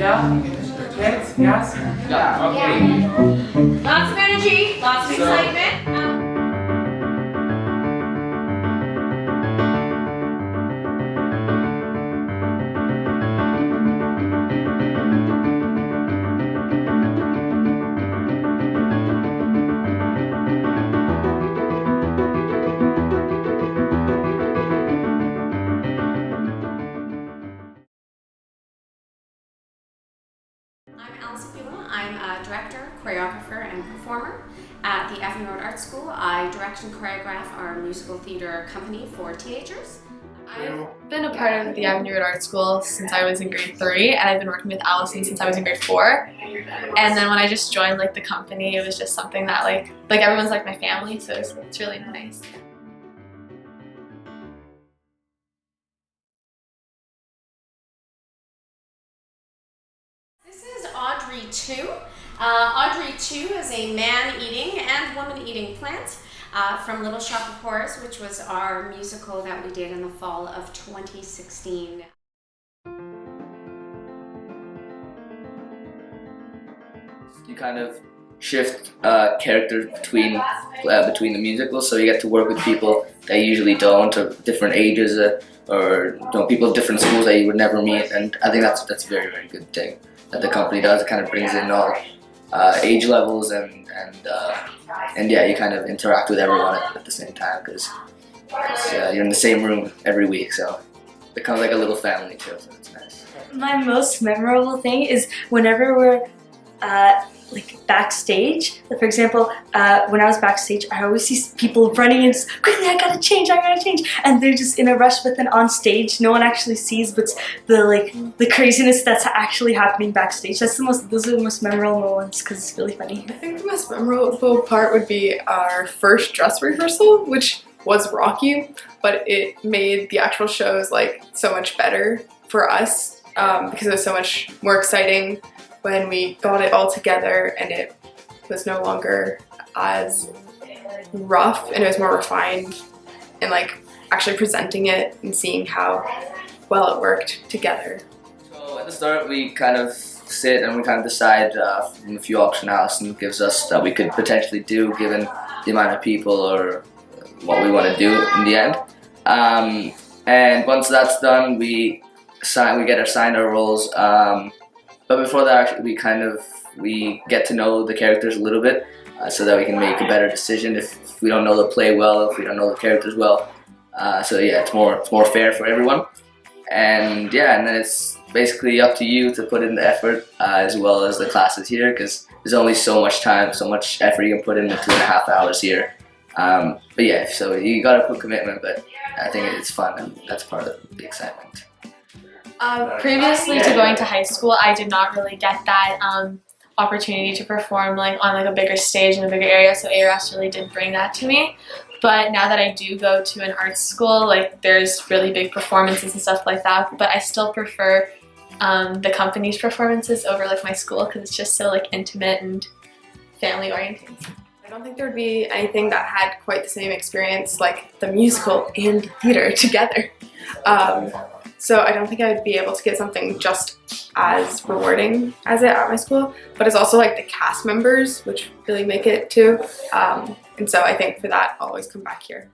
Yeah? Kids? Yes? Yeah, okay. Lots of energy, lots of excitement. I'm a director, choreographer, and performer at the Evan Road Art School. I direct and choreograph our musical theatre company for teenagers. I've been a part of the Avenue Road Art School since I was in grade 3, and I've been working with Allison since I was in grade 4. And then when I just joined the company, it was just something that like everyone's like my family, so it's really nice. This is Audrey 2. Audrey 2 is a man-eating and woman-eating plant from Little Shop of Horrors, which was our musical that we did in the fall of 2016. You kind of shift characters between the musicals, so you get to work with people that you usually don't, or different ages, or people of different schools that you would never meet. And I think that's a very, very good thing that the company does. It kind of brings in all age levels, and yeah, you kind of interact with everyone at the same time because you're in the same room every week, so it becomes like a little family too. So it's nice. My most memorable thing is whenever we're backstage. For example, when I was backstage, I always see people running and just, quickly, I gotta change, and they're just in a rush. But then on stage, no one actually sees, but the craziness that's actually happening backstage. Those are the most memorable moments because it's really funny. I think the most memorable part would be our first dress rehearsal, which was rocky, but it made the actual shows so much better for us because it was so much more exciting when we got it all together and it was no longer as rough and it was more refined, and actually presenting it and seeing how well it worked together. So at the start we kind of sit and we kind of decide from a few options Allison gives us that we could potentially do given the amount of people or what we want to do in the end. And once that's done, we get assigned our roles. But before that, actually, we get to know the characters a little bit so that we can make a better decision if we don't know the play well, if we don't know the characters well. So yeah, it's more fair for everyone. And yeah, and then it's basically up to you to put in the effort as well as the classes here, because there's only so much time, so much effort you can put in 2.5 hours here. But yeah, so you gotta put commitment, but I think it's fun and that's part of the excitement. Previously to going to high school, I did not really get that opportunity to perform on a bigger stage in a bigger area, so ARAS really did bring that to me. But now that I do go to an art school, there's really big performances and stuff like that, but I still prefer the company's performances over my school because it's just so intimate and family oriented. I don't think there would be anything that had quite the same experience like the musical and theater together. So I don't think I would be able to get something just as rewarding as it at my school, but it's also the cast members which really make it too. And so I think for that I'll always come back here.